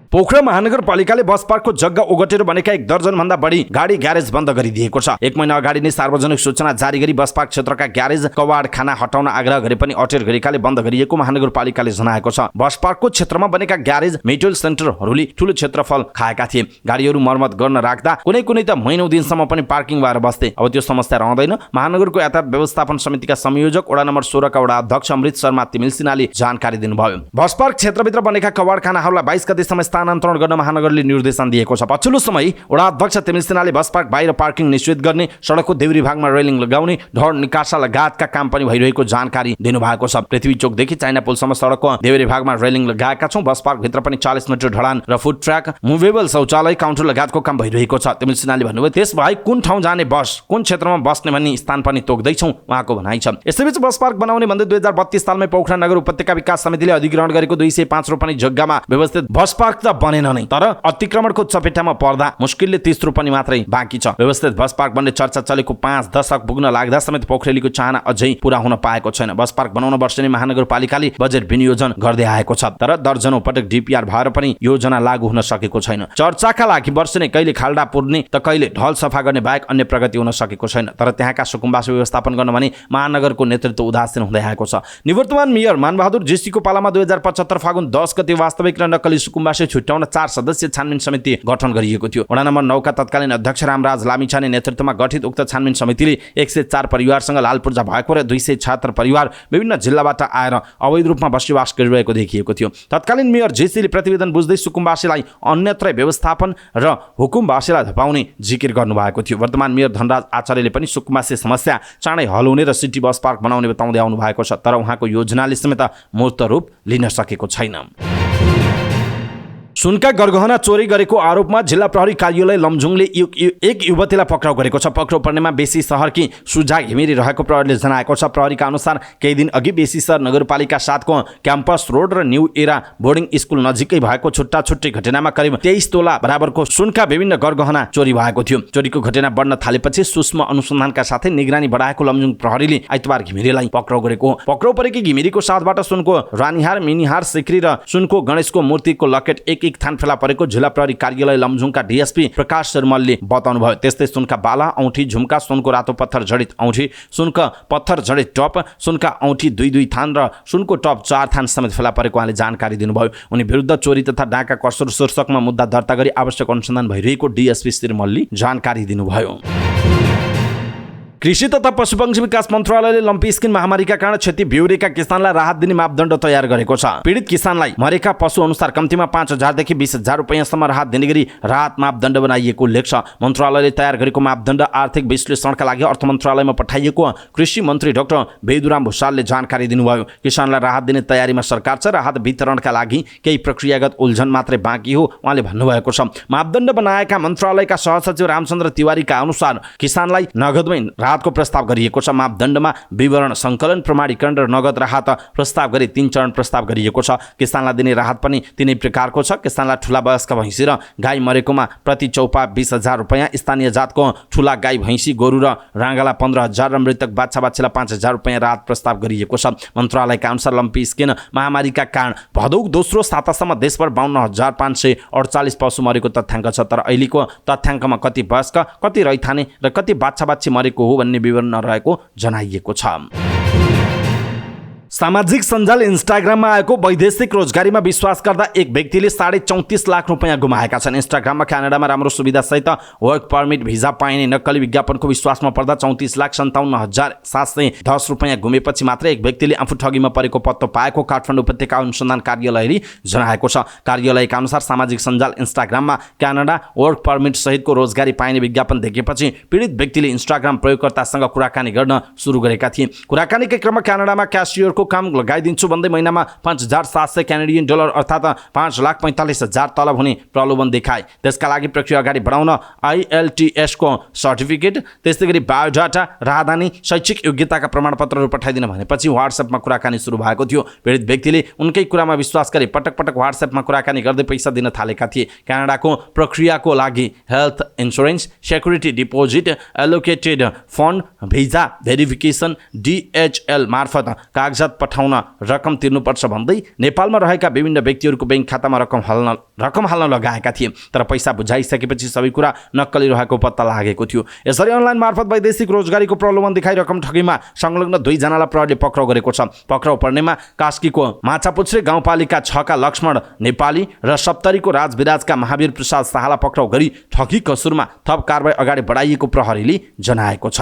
पोखरा महानगरपालिकाले बस पार्कको जग्गा ओगटेर बनेका 1 दर्जनभन्दा बढी गाडी ग्यारेज बन्द गरिदिएको छ। 1 महिना अगाडि नै सार्वजनिक सूचना जारी गरी बस पार्क क्षेत्रका ग्यारेज, कवाड खाना हटाउन आग्रह गरे पनि अटेर गरेकाले बन्द गरिएको महानगरपालिकाले जनाएको छ। बस पार्कको क्षेत्रमा बनेका ग्यारेज, मेटल सेन्टरहरूले ठूलो क्षेत्रफल खाएका थिए। गाडीहरू मर्मत गर्न राख्दा कुनै त महिनौं दिनसम्म पनि पार्किङ भएर बस्थे। अब त्यो समस्या रहँदैन। महानगरको यातायात व्यवस्थापन समितिका संयोजक वडा नम्बर 16 का वडा अध्यक्ष अमृत शर्मा तिमिल सिन्हाले जानकारी दिनुभयो। बस पार्क क्षेत्रभित्र बनेका कवाड खानाहरूलाई 22 गतेसम्म स्थानान्तरण गर्न महानगरले निर्देशन दिएको छ। पछिल्लो समय वडा अध्यक्ष तिमिल सिन्हाले बस पार्क बाहिर पार्किङ निश्चित गर्ने, सडकको देब्रे भागमा रेलिङ लगाउने, ढड निकासा लगायतका काम पनि भइरहेको जानकारी दिनुभएको छ। पृथ्वी चोकदेखि चाइना पुलसम्म सडकको देब्रे भागमा रेलिङ लगाएका छौँ। बस पार्क भित्र पनि 40 मिटर ढलान र फुड ट्र्याक, मुभेबल शौचालय, काउन्टर लगायतको काम भइरहेको छ। तिमिल सिन्हाले भन्नुभयो त्यसबाहेक कुन ठाउँ जाने बस, कुन क्षेत्रमा बस्ने भन्ने स्थान पनि तोक्दैछौँ, उहाँको भनाइ छ। यसैबीच बस पार्क बनाउने भन्दै 2032 सालमै पोखरा नगर उपत्यका विकास समितिले अधिग्रहण गरेको 205 रोपनी जग्गामा व्यवस्थित बस पार्क त बनेन नै, तर अतिक्रमणको चपेटामा पर्दा मुस्किलले 30 रोपनी मात्रै बाँकी छ। व्यवस्थित बस पार्क बन्ने चर्चा चलेको 5 दशक पुग्न लाग्दा समेत पोखरेलीको चाहना अझै पूरा हुन पाएको छैन। बस पार्क बनाउन वर्षेनी महानगरपालिकाले बजेट विनियोजन गर्दै आएको छ, तर दर्जनौं पटक डीपीआर भएर पनि योजना लागू हुन सकेको छैन। चर्चाका लागि वर्षेनी कहिले खाल्डा पुर्ने त कहिले ढल सफा गर्ने बाहेक अन्य प्रगति हुन सकेको छैन। तर त्यहाँका सुकुम्बासी व्यवस्थापन गर्न भने महानगरको नेतृत्व उदासीन हुँदै आएको छ। निवर्तमान मेयर मानबहादुर जेसीको पालामा 2075 फागुन 10 गते वास्तविक र नक्कली सुकुम्बासी छुट्याउन 4 सदस्यीय छानबिन समिति गठन गरिएको थियो। वडा नम्बर 9 का तत्कालीन अध्यक्ष रामराज लामिछाने नेतृत्वमा गठित उक्त छानबिन समितिले 104 परिवारसँग लालपूर्जा भएको र 276 परिवार विभिन्न जिल्लाबाट आएर अवैध रूपमा बसोबास गरिरहेको देखिएको थियो। तत्कालीन मेयर जेसीले प्रतिवेदन बुझ्दै सुकुम्बासीलाई अन्यत्र व्यवस्थापन र हुकुमवासीलाई धपाउने जिकिर गर्नुभएको थियो। वर्तमान मेयर धनराज आचार्यले पनि सुकुम्बासी समस्या चाँडै हल हुने र सिटी बस पार्क बनाउने बताउँदै आउनु भएको छ, तर उहाँको योजनाले समेत मूर्त रूप लिन सकेको छैन। सुनका गरगहना चोरी गरेको आरोपमा जिल्ला प्रहरी कार्यालय लमजुङले एक युवतीलाई पक्राउ गरेको छ। पक्राउ पर्नेमा बेसी सहरकी सुझा घिमिरी रहेको प्रहरीले जनाएको छ। प्रहरीका अनुसार केही दिन अघि बेसी सहर नगरपालिका 7 को क्याम्पस रोड र न्यू एरा बोर्डिङ स्कुल नजिकै भएको छुट्टा छुट्टै घटनामा करिब 23 तोला बराबरको सुनका विभिन्न गरगहना चोरी भएको थियो। चोरीको घटना बढ्न थालेपछि सूक्ष्म अनुसन्धानका साथै निगरानी बढाएको लमजुङ प्रहरीले आइतबार घिमिरीलाई पक्राउ गरेको। पक्राउ परेकी घिमिरीको साथबाट सुनको रानीहार, मिनीहार, सिक्री र सुनको गणेशको मूर्तिको लकेट एक थान फेला परेको जिल्ला प्रहरी कार्यालय लमजुङका डीएसपी प्रकाश शर्मलले बताउनु भयो। त्यस्तै सुनका बाला, औँठी, झुम्का, सुनको रातो पत्थर जडित औँठी, सुनको पत्थर जडित टप, सुनका औँठी 2 थान र सुनको टप 4 थान समेत फेला परेको उहाँले जानकारी दिनुभयो। उनी विरुद्ध चोरी तथा डाका कसुर शीर्षकमा मुद्दा दर्ता गरी आवश्यक अनुसन्धान भइरहेको डीएसपी शर्मलले जानकारी दिनुभयो। कृषि तथा पशुपक्षी विकास मन्त्रालयले लम्पी स्किन महामारीका कारण क्षति बेहोरेका किसानलाई राहत दिने मापदण्ड तयार गरेको छ। पीडित किसानलाई मरेका पशु अनुसार कम्तीमा 5,000 देखि 20,000 रुपैयाँसम्म राहत दिने गरी राहत मापदण्ड बनाइएको उल्लेख छ। मन्त्रालयले तयार गरेको मापदण्ड आर्थिक विश्लेषणका लागि अर्थ मन्त्रालयमा पठाइएको कृषि मन्त्री डाक्टर बेदुराम भुसालले जानकारी दिनुभयो। किसानलाई राहत दिने तयारीमा सरकार छ। राहत वितरणका लागि केही प्रक्रियागत उल्झन मात्रै बाँकी हो उहाँले भन्नुभएको छ। मापदण्ड बनाएका मन्त्रालयका सहसचिव रामचन्द्र तिवारीका अनुसार किसानलाई नगदमै राहतको प्रस्ताव गरिएको छ। मापदण्डमा विवरण सङ्कलन, प्रमाणीकरण र नगद राहत प्रस्ताव गरी 3 चरण प्रस्ताव गरिएको छ। किसानलाई दिने राहत पनि 3 प्रकारको छ। किसानलाई ठुला वयस्क भैँसी र गाई मरेकोमा प्रति चौपा 20,000 रुपैयाँ, स्थानीय जातको ठुला गाई भैँसी गोरु र राँगालाई 15,000 र मृतक बाछा बाछीलाई 5,000 रुपैयाँ राहत प्रस्ताव गरिएको छ। मन्त्रालयका अनुसार लम्पी स्किन महामारीका कारण भदौ दोस्रो सातासम्म देशभर 52,548 पशु मरेको तथ्याङ्क छ। तर अहिलेको तथ्याङ्कमा कति वयस्क, कति रैथाने र कति बाछा बाछी मरेको हो भन्ने विवरण नरहेको जनाइएको छ। सामाजिक सञ्जाल इन्स्टाग्राममा आएको वैदेशिक रोजगारीमा विश्वास गर्दा एक व्यक्तिले 34.5 लाख रुपैयाँ गुमाएका छन्। इन्स्टाग्राममा क्यानाडामा राम्रो सुविधासहित वर्क पर्मिट भिजा पाइने नक्कली विज्ञापनको विश्वासमा पर्दा 34,57,710 रुपैयाँ गुमेपछि मात्रै एक व्यक्तिले आफू ठगीमा परेको पत्तो पाएको काठमाडौँ उपत्यका अनुसन्धान कार्यालयले जनाएको छ। कार्यालयका अनुसार सामाजिक सञ्जाल इन्स्टाग्राममा क्यानाडा वर्क पर्मिट सहितको रोजगारी पाइने विज्ञापन देखेपछि पीडित व्यक्तिले इन्स्टाग्राम प्रयोगकर्तासँग कुराकानी गर्न सुरु गरेका थिए। कुराकानीकै क्रममा क्यानाडामा क्यासियरको काम लगाइदिन्छु भन्दै महिनामा 5,700 क्यानेडियन डलर अर्थात् 5,45,000 तलब हुने प्रलोभन देखाए। त्यसका लागि प्रक्रिया अगाडि बढाउन IELTS को सर्टिफिकेट, त्यस्तै गरी बायोडाटा, राहदानी, शैक्षिक योग्यताका प्रमाणपत्रहरू पठाइदिन भनेपछि व्हाट्सएपमा कुराकानी सुरु भएको थियो। पीडित व्यक्तिले उनकै कुरामा विश्वास गरी पटक पटक व्हाट्सएपमा कुराकानी गर्दै पैसा दिन थालेका थिए। क्यानाडाको प्रक्रियाको लागि health insurance, security deposit, allocated fund, visa verification, DHL मार्फत कागजात पठाउन रकम तिर्नुपर्छ भन्दै नेपालमा रहेका विभिन्न व्यक्तिहरूको बैंक खातामा रकम हाल्न लगाएका थिए। तर पैसा बुझाइसकेपछि सबै कुरा नक्कली रहेको पत्ता लागेको थियो। यसरी अनलाइन मार्फत वैदेशिक रोजगारीको प्रलोभन देखाई रकम ठगीमा संलग्न 2 जनालाई प्रहरीले पक्राउ गरेको छ। पक्राउ पर्नेमा कास्कीको माछापुच्छ्रे गाउँपालिका 6 का लक्ष्मण नेपाली र सप्तरीको राजविराजका महावीर प्रसाद शाहलाई पक्राउ गरी ठगी कसुरमा थप कारबाही अगाडि बढाइएको प्रहरीले जनाएको छ।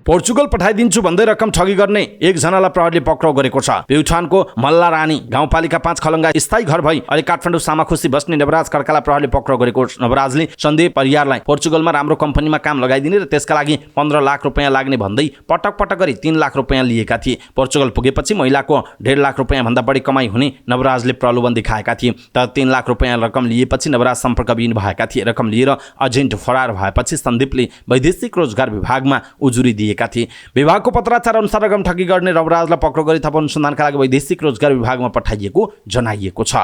पोर्चुगल पठाइदिन्छु भन्दै रकम ठगी गर्ने एकजनालाई प्रहरीले पक्राउ गरेको छ। प्युठानको मल्ला रानी गाउँपालिका 5 खलङ्गा स्थायी घर भई अहिले काठमाडौँ सामाखुसी बस्ने नवराज खड्कालाई प्रहरीले पक्राउ गरेको। नवराजले सन्देह परियारलाई पोर्चुगलमा राम्रो कम्पनीमा काम लगाइदिने र त्यसका लागि 15 लाख रुपियाँ लाग्ने भन्दै पटक पटक गरी 3 लाख रुपियाँ लिएका थिए। पोर्चुगल पुगेपछि महिलाको 1.5 लाख रुपियाँ भन्दा बढी कमाई हुने नवराजले प्रलोभन देखाएका थिए। तर 3 लाख रुपियाँ रकम लिएपछि नवराज सम्पर्कविहीन भएका थिए। रकम लिएर एजेन्ट फरार भएपछि सन्दीपले वैदेशिक रोजगार विभागमा उजुरी दिएका थिए। विभागको पत्राचार अनुसार रकम ठगी गर्ने नवराजलाई पक्राउ गरी थप अनुसन्धानका लागि वैदेशिक रोजगार विभागमा पठाइएको जनाइएको छ।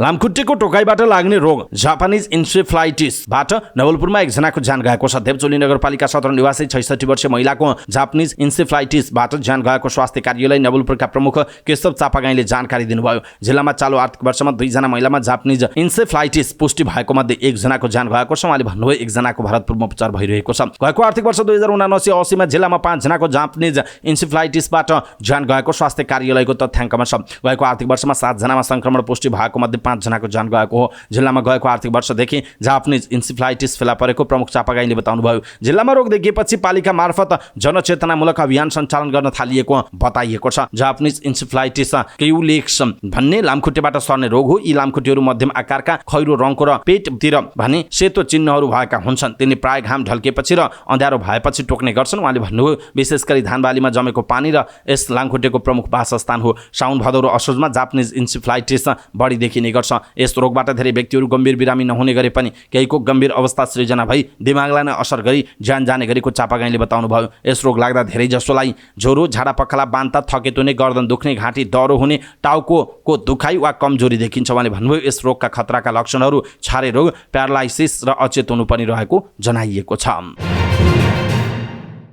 लामखुट्टेको टोकाइबाट लाग्ने रोग जापानिज इन्सेफ्लाइटिसबाट नवलपुरमा एकजनाको ज्यान गएको छ। देवचोली नगरपालिका 17 निवासी 66 वर्षीय महिलाको जापानिज इन्सेफ्लाइटिसबाट ज्यान गएको स्वास्थ्य कार्यालय नवलपुरका प्रमुख केशव चापागाईले जानकारी दिनुभयो। जिल्लामा चालु आर्थिक वर्षमा 2 जना महिलामा जापानिज इन्सेफ्लाइटिस पुष्टि भएको मध्ये 1 जनाको ज्यान गएको छ। उहाँले भन्नुभयो 1 जनाको भरतपुरमा उपचार भइरहेको छ। गएको आर्थिक वर्ष 2079-80 मा जिल्लामा 5 जनाको जापानिज इन्सेफ्लाइटिसबाट ज्यान गएको स्वास्थ्य कार्यालयको तथ्याङ्कमा छ। गएको आर्थिक वर्षमा 7 जनामा संक्रमण पुष्टि भएको मध्ये 5 जनाको ज्यान गएको हो। जिल्लामा गएको आर्थिक वर्षदेखि जापानिज इन्सेफ्लाइटिस फेला परेको प्रमुख चापागाईले बताउनुभयो। जिल्लामा रोग देखिएपछि पालिका मार्फत जनचेतनामूलक अभियान सञ्चालन गर्न थालिएको बताइएको छ। जापानिज इन्सेफ्लाइटिस क्युलेक्स भन्ने लामखुट्टेबाट सर्ने रोग हो। यी लामखुट्टेहरू मध्यम आकारका, खैरो रङको र पेटतिर भने सेतो चिन्हहरू भएका हुन्छन्। तिनले प्राय घाम ढल्केपछि र अँध्यारो भएपछि टोक्ने गर्छन्। उहाँले भन्नुभयो विशेष गरी धानबालीमा जमेको पानी र यस लामखुट्टेको प्रमुख वासस्थान हो। साउन भदौ र असोजमा जापानिज इन्सेफ्लाइटिस बढी देखिने गर्छ। यस रोगबाट धेरै व्यक्तिहरू गम्भीर बिरामी नहुने गरे पनि केहीको गम्भीर अवस्था सृजना भई दिमागलाई नै असर गरी ज्यान जाने गरेको चापागाईले बताउनुभयो। यस रोग लाग्दा धेरै जसोलाई ज्वरो, झाडा पखाला, बान्ता, थकेतुने, गर्दन दुख्ने, घाँटी दह्रो हुने, टाउको दुखाइ वा कमजोरी देखिन्छ। उहाँले भन्नुभयो यस रोगका खतराका लक्षणहरू छारे रोग, प्यारालाइसिस र अचेत हुनु पनि रहेको जनाइएको छ।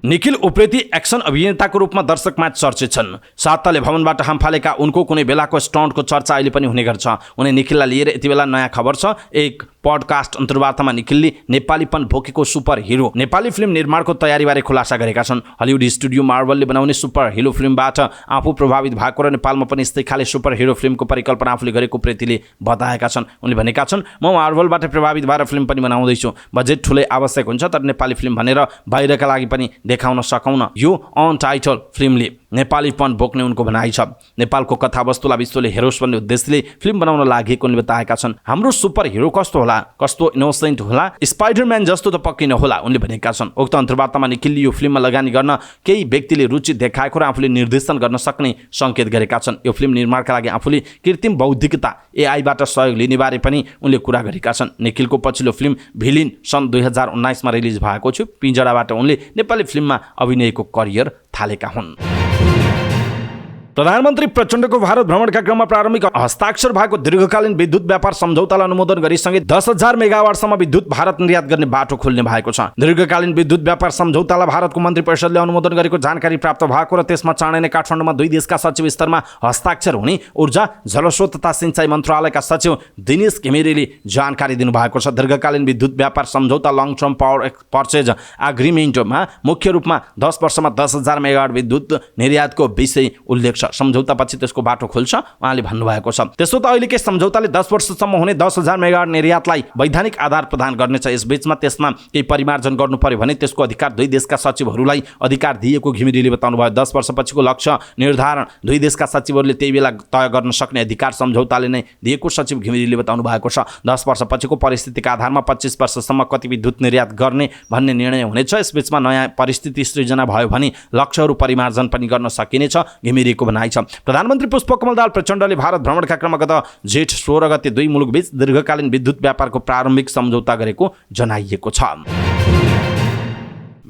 निखिल उप्रेती एक्सन अभिनेताको रूपमा दर्शकमा चर्चित छन्। 7 तले भवनबाट हाम फालेका उनको कुनै बेलाको स्टन्टको चर्चा अहिले पनि हुने गर्छ। उनी निखिललाई लिएर यति बेला नयाँ खबर छ। एक पडकास्ट अन्तर्वार्तामा निखिलले नेपालीपन भोकेको सुपर हिरो नेपाली फिल्म निर्माणको तयारीबारे खुलासा गरेका छन्। हलिउड स्टुडियो मार्वलले बनाउने सुपर हिरो फिल्मबाट आफू प्रभावित भएको र नेपालमा पनि यस्तै खाले सुपर हिरो फिल्मको परिकल्पना आफूले गरेको प्रेतीले बताएका छन्। उनले भनेका छन् म मार्वलबाट प्रभावित भएर फिल्म पनि बनाउँदैछु। बजेट ठुलै आवश्यक हुन्छ तर नेपाली फिल्म भनेर बाहिरका लागि पनि देखाउन सकाउन यो अनटाइटल फिल्मले नेपालीपन बोक्ने उनको भनाइ छ। नेपालको कथावस्तुलाई विश्वले हेरोस् भन्ने उद्देश्यले फिल्म बनाउन लागेको उनले बताएका छन्। हाम्रो सुपर हिरो कस्तो होला, कस्तो इनोसेन्ट होला, स्पाइडरम्यान जस्तो त पक्कै नहोला उनले भनेका छन्। उक्त अन्तर्वार्तामा निखिलले यो फिल्ममा लगानी गर्न केही व्यक्तिले रुचि देखाएको र आफूले निर्देशन गर्न सक्ने सङ्केत गरेका छन्। यो फिल्म निर्माणका लागि आफूले कृत्रिम बौद्धिकता एआईबाट सहयोग लिने बारे पनि उनले कुरा गरेका छन्। निखिलको पछिल्लो फिल्म भिलिन सन् 2019 मा रिलिज भएको थियो। पिंजडाबाट उनले नेपाली फिल्ममा अभिनयको करियर थालेका हुन्। प्रधानमन्त्री प्रचण्डको भारत भ्रमणका क्रममा प्रारम्भिक हस्ताक्षर भएको दीर्घकालीन विद्युत व्यापार सम्झौतालाई अनुमोदन गरिसँगै 10,000 मेगावाटसम्म विद्युत भारत निर्यात गर्ने बाटो खोल्ने भएको छ। दीर्घकालीन विद्युत व्यापार सम्झौतालाई भारतको मन्त्री परिषदले अनुमोदन गरेको जानकारी प्राप्त भएको र त्यसमा चाँडै नै काठमाडौँमा 2 देशका सचिव स्तरमा हस्ताक्षर हुने ऊर्जा, जलस्रोत तथा सिंचाई मन्त्रालयका सचिव दिनेश घिमिरेले जानकारी दिनुभएको छ। दीर्घकालीन विद्युत व्यापार सम्झौता लङ टर्म पावर पर्चेज एग्रिमेन्टमा मुख्य रूपमा 10 वर्षमा 10,000 मेगावाट विद्युत निर्यातको विषय उल्लेख छ। सम्झौतापछि त्यसको बाटो खुल्छ उहाँले भन्नुभएको छ। त्यसो त अहिलेकै सम्झौताले 10 वर्षसम्म हुने 10,000 मेगावाट निर्यातलाई वैधानिक आधार प्रदान गर्नेछ। यसबीचमा त्यसमा केही परिमार्जन गर्नु पर्यो भने त्यसको अधिकार 2 देशका सचिवहरूलाई अधिकार दिएको घिमिरेले बताउनुभयो। 10 वर्षपछिको लक्ष्य निर्धारण 2 देशका सचिवहरूले त्यही बेला तय गर्न सक्ने अधिकार सम्झौताले नै दिएको सचिव घिमिरेले बताउनु भएको छ। 10 वर्षपछिको परिस्थितिका आधारमा 25 वर्षसम्म कति विद्युत निर्यात गर्ने भन्ने निर्णय हुनेछ। यसबीचमा नयाँ परिस्थिति सृजना भयो भने लक्ष्यहरू परिमार्जन पनि गर्न सकिनेछ घिमिरेको भनाइ छ। प्रधानमन्त्री पुष्पकमल दाहाल प्रचण्डले भारत भ्रमणका क्रममा गत जेठ 16 गते 2 मुलुकबीच दीर्घकालीन विद्युत व्यापारको प्रारम्भिक सम्झौता गरेको जनाइएको छ।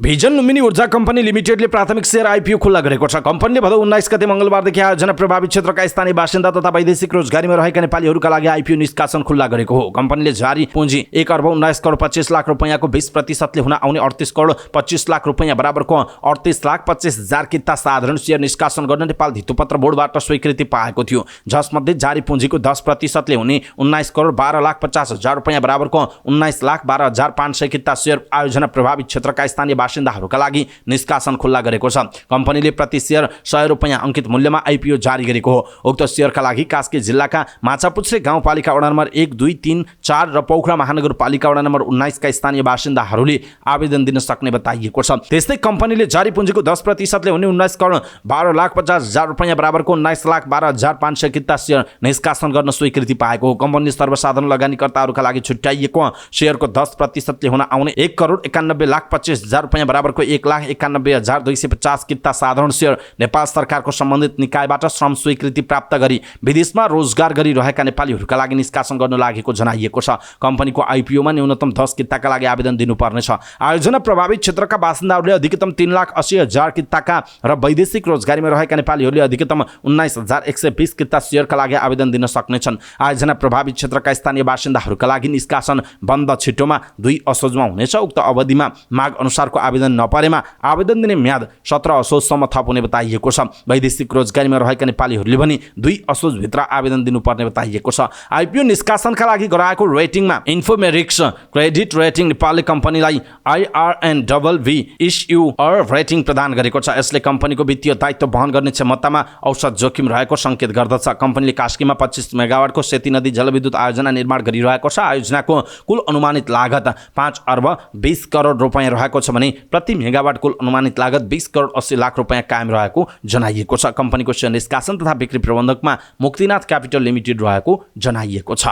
भिजन लुम्बिनी ऊर्जा कम्पनी लिमिटेडले प्राथमिक शेयर आइपिओ खुल्ला गरेको छ। कम्पनीले भदौ 19 गते मंगलबारदेखि आयोजना प्रभावित क्षेत्रका स्थानीय बासिन्दा तथा वैदेशिक रोजगारीमा रहेका नेपालीहरूका लागि आइपिओ निष्कासन खुल्ला गरेको हो। कम्पनीले जारी पुँजी 1,19,25,00,000 रुपैयाँको 20% हुन आउने 38,25,00,000 रुपैयाँ बराबरको 38,25,000 किता साधारण शेयर निष्कासन गर्न नेपाल धितोपत्र बोर्डबाट स्वीकृति पाएको थियो। जसमध्ये जारी पुँजीको 10%ले हुने 19,12,50,000 रुपैयाँ बराबरको 19,12,500 किता शेयर आयोजना प्रभावित क्षेत्रका स्थानीय बासिन्दाहरूका लागि निष्कासन खुल्ला गरेको छ। कम्पनीले प्रति शेयर 100 रुपैयाँ अंकित मूल्यमा आइपिओ जारी गरेको हो। उक्त शेयरका लागि कास्की जिल्लाका माछापुच्छ्रे गाउँपालिका वडा नम्बर 1, 2, 3, 4 र पोखरा महानगरपालिका वडा नम्बर 19 का स्थानीय बासिन्दाहरूले आवेदन दिन सक्ने बताइएको छ। त्यस्तै कम्पनीले जारी पुँजीको 10% ले हुने 19 करोड 12,50,000 रुपैयाँ बराबरको 19,12,500 किता शेयर निष्कासन गर्न स्वीकृति पाएको हो। कम्पनीले सर्वसाधारण लगानीकर्ताहरूका लागि छुट्याइएको शेयरको 10% ले हुन आउने 1,91,25,000 रुपैयाँ बराबरको 1,91,250 किता साधारण शेयर नेपाल सरकारको सम्बन्धित निकायबाट श्रम स्वीकृति प्राप्त गरी विदेशमा रोजगार गरिरहेका नेपालीहरूका लागि निष्कासन गर्न लागेको जनाइएको छ। कम्पनीको आइपिओमा न्यूनतम 10 किताका लागि आवेदन दिनुपर्नेछ। आयोजना प्रभावित क्षेत्रका बासिन्दाहरूले अधिकतम 3,80,000 किताका र वैदेशिक रोजगारीमा रहेका नेपालीहरूले अधिकतम 19,120 किता शेयरका लागि आवेदन दिन सक्नेछन्। आयोजना प्रभावित क्षेत्रका स्थानीय बासिन्दाहरूका लागि निष्कासन बन्द छिटोमा 2 असोजमा हुनेछ। उक्त अवधिमा माग अनुसारको आवेदन नपरेमा आवेदन दिने म्याद 17 असोजसम्म थप हुने बताइएको छ। वैदेशिक रोजगारीमा रहेका नेपालीहरूले पनि 2 असोजभित्र आवेदन दिनुपर्ने बताइएको छ। आइपिओ निष्कासनका लागि गराएको रेटिङमा इन्फोमेरिक्स क्रेडिट रेटिङ नेपालले कम्पनीलाई IRNWV इस्युअर रेटिङ प्रदान गरेको छ। यसले कम्पनीको वित्तीय दायित्व वहन गर्ने क्षमतामा औसत जोखिम रहेको संकेत गर्दछ। कम्पनीले कास्कीमा 25 मेगावाटको सेती नदी जलविद्युत आयोजना निर्माण गरिरहेको छ। आयोजनाको कुल अनुमानित लागत 5 अर्ब 20 करोड रुपैयाँ रहेको छ भने प्रति मेगावाट कुल अनुमानित लागत 20 करोड 80 लाख रुपैयाँ कायम रहेको जनाइएको छ। कम्पनीको शेयर निष्कासन तथा बिक्री प्रबन्धकमा मुक्तिनाथ क्यापिटल लिमिटेड रहेको जनाइएको छ।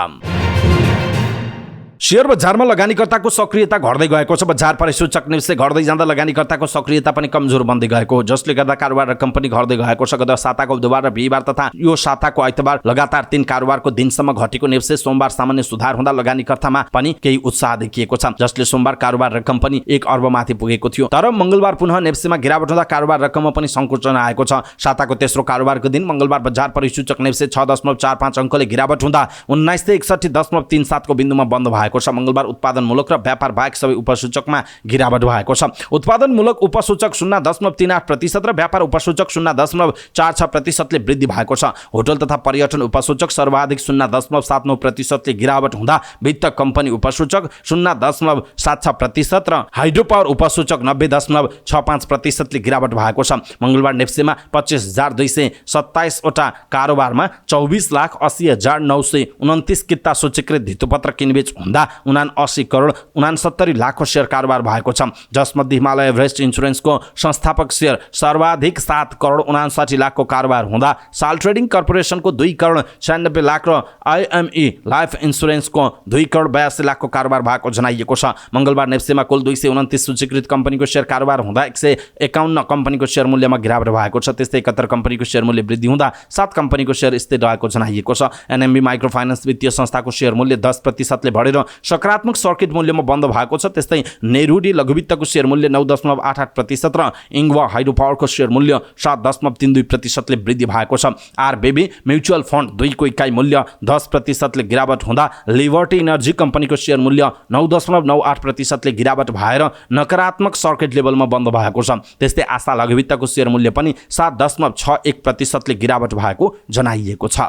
शेयर बजारमा लगानीकर्ताको सक्रियता घट्दै गएको छ। बजार परिसूचक निवेशले घट्दै जाँदा लगानीकर्ताको सक्रियता पनि कमजोर बन्दै गएको हो, जसले गर्दा कारोबार रकम पनि घट्दै गएको छ। गत साताको बुधबार र बिहीबार तथा यो साताको आइतबार लगातार 3 कारोबारको दिनसम्म घटेको निवेशले सोमबार सामान्य सुधार हुँदा लगानीकर्तामा पनि केही उत्साह देखिएको छ, जसले सोमबार कारोबार रकम पनि 1 अर्ब माथि पुगेको थियो। तर मंगलबार पुनः नेप्सेमा गिरावट हुँदा कारोबार रकममा पनि संकुचन आएको छ। साताको तेस्रो कारोबारको दिन मंगलबार बजार परिसूचक निवेशले 6.45 अंकले गिरावट हुँदा 1961.37 को बिन्दुमा बन्द भएको छ। मंगलबार उत्पादनमूलक र व्यापार बाहेक सबै उपसूचकमा गिरावट भएको छ। उत्पादनमूलक उपसूचक 0.38% र व्यापार उपसूचक 0.46% ले वृद्धि भएको छ। होटल तथा पर्यटन उपसूचक सर्वाधिक 0.79% ले गिरावट हुँदा वित्त कम्पनी उपसूचक 0.76% र हाइड्रो पावर उपसूचक 90.65% ले गिरावट भएको छ। मंगलबार नेप्सेमा 25,227 वटा कारोबारमा 24,80,929 किता सूचीकृत धितोपत्र किनबेच हुँदा 79 करोड 69 लाखको शेयर कारोबार भएको छ, जसमध्ये हिमालय एभरेस्ट इन्स्योरेन्सको संस्थापक शेयर सर्वाधिक 7 करोड 59 लाखको कारोबार हुँदा साल ट्रेडिङ कर्पोरेसनको 2 करोड 96 लाख र IME लाइफ इन्स्योरेन्सको 2 करोड 82 लाखको कारोबार भएको जनाइएको छ। मंगलबार नेप्सेमा कुल 229 सूचीकृत कम्पनीको शेयर कारोबार हुँदा 151 कम्पनीको शेयर मूल्यमा गिरावट भएको छ। त्यस्तै 71 कम्पनीको शेयर मूल्य वृद्धि हुँदा 7 कम्पनीको शेयर स्थिर रहेको जनाइएको छ। NMB माइक्रो फाइनान्स वित्तीय संस्थाको शेयर मूल्य 10% ले बढेर सकारात्मक सर्किट मूल्यमा बन्द भएको छ। त्यस्तै नेरुडी लघुवित्तको शेयर मूल्य 9.88% र इङ्वा हाइड्रो पावरको शेयर मूल्य 7.32% ले वृद्धि भएको छ। RBB म्युचुअल फन्ड 2 को इकाइ मूल्य 10% ले गिरावट हुँदा लिबर्टी इनर्जी कम्पनीको शेयर मूल्य 9.98% ले गिरावट भएर नकारात्मक सर्किट लेभलमा बन्द भएको छ। त्यस्तै आशा लघुवित्तको शेयर मूल्य पनि 7.61% ले गिरावट भएको जनाइएको छ।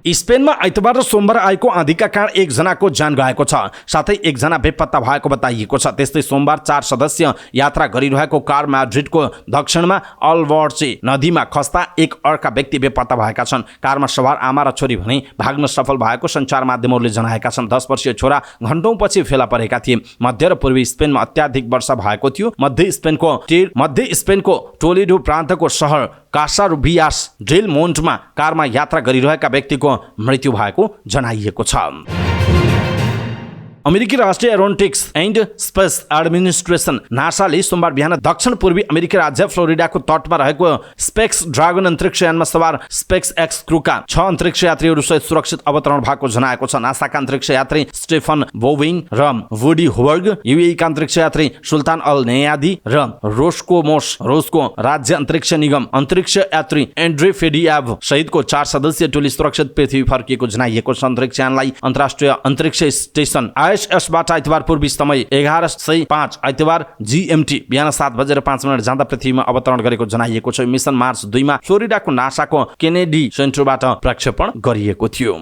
स्पेनमा आइतबार र सोमबार आएको आँधीका कारण 1 जनाको ज्यान गएको छ, साथै 1 जना बेपत्ता भएको बताइएको छ। त्यस्तै सोमबार 4 सदस्य यात्रा गरिरहेको कार माड्रिडको दक्षिणमा अल्बर्चे नदीमा खस्दा 1 अर्का व्यक्ति बेपत्ता भएका छन्। कारमा सवार आमा र छोरी भने भाग्न सफल भएको सञ्चार माध्यमहरूले जनाएका छन्। 10 वर्षीय छोरा घण्टौँपछि फेला परेका थिए। मध्य र पूर्वी स्पेनमा अत्याधिक वर्षा भएको थियो। मध्य स्पेनको टोलेडो प्रान्तको शहर कासारुबियास डेल मोन्टमा कारमा यात्रा गरिरहेका व्यक्तिको मृत्यु भएको जनाइएको छ। अमेरिकी राष्ट्रिय एरोनोटिक्स एन्ड स्पेस एडमिनिस्ट्रेसन नासाले सोमबार बिहान दक्षिण पूर्वी अमेरिकी राज्य फ्लोरिडाको तटमा रहेको स्पेक्स ड्रागन अन्तरिक्ष यानमा सवार स्पेक्स एक्स क्रूका 6 अन्तरिक्ष यात्रीहरू सहित सुरक्षित अवतरण भएको जनाएको छ। नासाका अन्तरिक्ष यात्री स्टेफन बोविन र वुडी होवर्ग, युएईका अन्तरिक्ष यात्री सुल्तान अल नेयादी र रोस्को राज्य अन्तरिक्ष निगम अन्तरिक्ष यात्री एन्ड्रे फेडियाभ सहितको 4 सदस्यीय टोली सुरक्षित पृथ्वी फर्किएको जनाइएको छ। अन्तरिक्ष यानलाई अन्तर्राष्ट्रिय अन्तरिक्ष स्टेसन ISS-बाट आइतबार पूर्वी समय 11:05 आइतबार GMT बिहान 7:05 जाँदा पृथ्वीमा अवतरण गरेको जनाइएको छ। मिसन मार्च 2 मा फ्लोरिडाको नासाको केनेडी सेन्टरबाट प्रक्षेपण गरिएको थियो।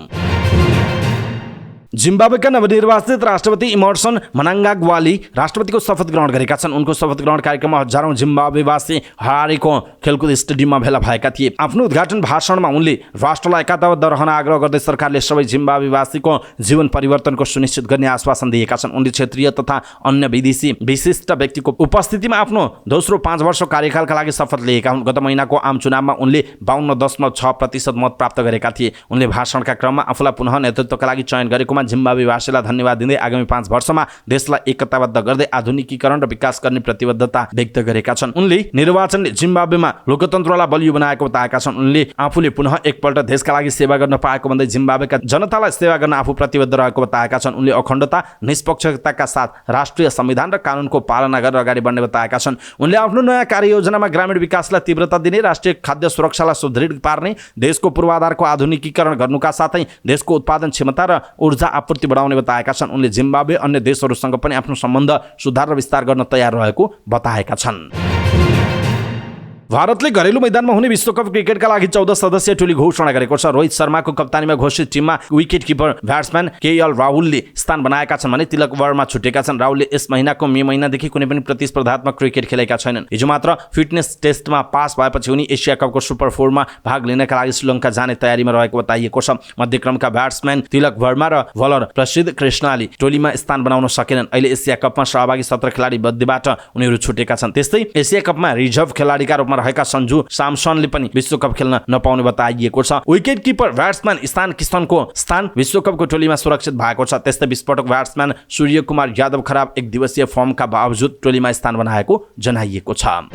जिम्बाब्वेका नवनिर्वाचित राष्ट्रपति इमर्सन मनाङ्गाग्वाले राष्ट्रपतिको शपथ ग्रहण गरेका छन्। उनको शपथ ग्रहण कार्यक्रममा हजारौं जिम्बाब्वेवासी हरारेको खेलकुद स्टेडियममा भेला भएका थिए। आफ्नो उद्घाटन भाषणमा उनले राष्ट्रलाई एकताबद्ध रहन आग्रह गर्दै सरकारले सबै जिम्बाब्वेवासीको जीवन परिवर्तनको सुनिश्चित गर्ने आश्वासन दिएका छन्। उनले क्षेत्रीय तथा अन्य विदेशी विशिष्ट व्यक्तिको उपस्थितिमा आफ्नो दोस्रो 5 वर्ष कार्यकालका लागि शपथ लिएका हुन्। गत महिनाको आम चुनावमा उनले 52.6% मत प्राप्त गरेका थिए। उनले भाषणका क्रममा आफूलाई पुनः नेतृत्वका लागि चयन गरेकोमा जिम्बाब्वेवासीलाई धन्यवाद दिँदै आगामी 5 वर्षमा देशलाई एकताबद्ध गर्दै आधुनिकीकरण र विकास गर्ने प्रतिबद्धता व्यक्त गरेका छन्। उनले निर्वाचनले जिम्बाब्वेमा लोकतन्त्रलाई बलियो बनाएको बताएका छन्। उनले आफूले पुनः एकपल्ट देशका लागि सेवा गर्न पाएको भन्दै जिम्बाब्वेका जनतालाई सेवा गर्न आफू प्रतिबद्ध रहेको बताएका छन्। उनले अखण्डता, निष्पक्षताका साथ राष्ट्रिय संविधान र कानुनको पालना गरेर अगाडि बढ्ने बताएका छन्। उनले आफ्नो नयाँ कार्ययोजनामा ग्रामीण विकासलाई तीव्रता दिने, राष्ट्रिय खाद्य सुरक्षालाई सुदृढ पार्ने, देशको पूर्वाधारको आधुनिकीकरण गर्नुका साथै देशको उत्पादन क्षमता र ऊर्जा आपूर्ति बढाउने बताएका छन्। उनले जिम्बाब्वे अन्य देशहरूसँग पनि आफ्नो सम्बन्ध सुधार र विस्तार गर्न तयार रहेको बताएका छन्। भारतले घरेलु मैदानमा हुने विश्वकप क्रिकेटका लागि 14 सदस्यीय टोली घोषणा गरेको छ। रोहित शर्माको कप्तानीमा घोषित टिममा विकेट किपर ब्याट्सम्यान केएल राहुलले स्थान बनाएका छन् भने तिलक वर्मा छुटेका छन्। राहुलले यस महिनाको मे महिनादेखि कुनै पनि प्रतिस्पर्धात्मक क्रिकेट खेलेका छैनन्। हिजो मात्र फिटनेस टेस्टमा पास भएपछि उनी एसिया कपको सुपर 4मा भाग लिनका लागि श्रीलङ्का जाने तयारीमा रहेको बताइएको छ। मध्यक्रमका ब्याट्सम्यान तिलक वर्मा र बलर प्रसिद्ध कृष्णले टोलीमा स्थान बनाउन सकेनन्। अहिले एसिया कपमा सहभागी 17 खेलाडी मध्येबाट उनीहरू छुटेका छन्। त्यस्तै एसिया कपमा रिजर्भ खेलाडीका रूपमा रहेका सन्जु सामसनले पनि विश्वकप खेल्न नपाउने बताइएको छ। विकेट किपर ब्याट्सम्यान इशान किशनको स्थान विश्वकपको टोलीमा सुरक्षित भएको छ। त्यस्तै विस्फोटक ब्याट्सम्यान सूर्य कुमार यादव खराब एक दिवसीय फर्मका बावजुद टोलीमा स्थान बनाएको जनाइएको छ।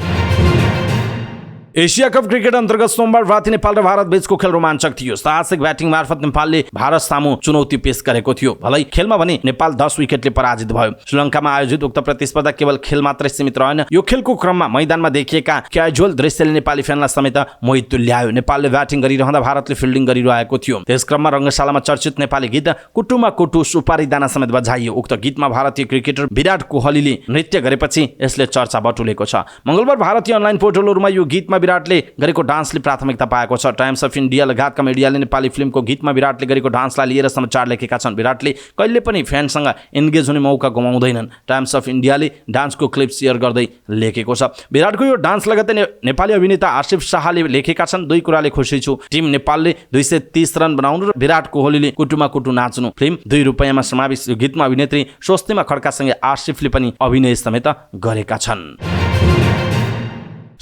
एसिया कप क्रिकेट अन्तर्गत सोमबार राति नेपाल र भारत बीचको खेल रोमाञ्चक थियो। साहसिक ब्याटिङ मार्फत नेपालले भारत सामु चुनौती पेश गरेको थियो। भलै खेलमा भने नेपाल 10 विकेटले पराजित भयो। श्रीलङ्कामा आयोजित उक्त प्रतिस्पर्धा केवल खेल मात्रै सीमित रहेन। यो खेलको क्रममा मैदानमा देखिएका क्याजुअल दृश्यले नेपाली फ्यानलाई समेत मोहित तुल्यायो। नेपालले ब्याटिङ गरिरहँदा भारतले फिल्डिङ गरिरहेको थियो। त्यस क्रममा रङ्गशालामा चर्चित नेपाली गीत कुटुमा कुटु सुपारी दाना समेत बजाइयो। उक्त गीतमा भारतीय क्रिकेटर विराट कोहलीले नृत्य गरेपछि यसले चर्चा बटुलेको छ। मंगलबार भारतीय अनलाइन पोर्टलहरूमा यो गीतमा विराटले गरेको डान्सले प्राथमिकता पाएको छ। टाइम्स अफ इन्डिया लगायतका मिडियाले नेपाली फिल्मको गीतमा विराटले गरेको डान्सलाई लिएर समाचार लेखेका छन्। विराटले कहिले पनि फ्यानसँग एन्गेज हुने मौका गुमाउँदैनन्। टाइम्स अफ इन्डियाले डान्सको क्लिप सेयर गर्दै लेखेको छ। विराटको यो डान्स लगत्तै नेपाली अभिनेता आसिफ शाहले लेखेका छन्, 2 कुराले खुसी छु। टिम नेपालले 230 रन बनाउनु र विराट कोहलीले कुटुमा कुटु नाच्नु। फिल्म 2 रुपैयाँमा समावेश गीतमा अभिनेत्री स्वस्तिमा खड्कासँगै आसिफले पनि अभिनय समेत गरेका छन्।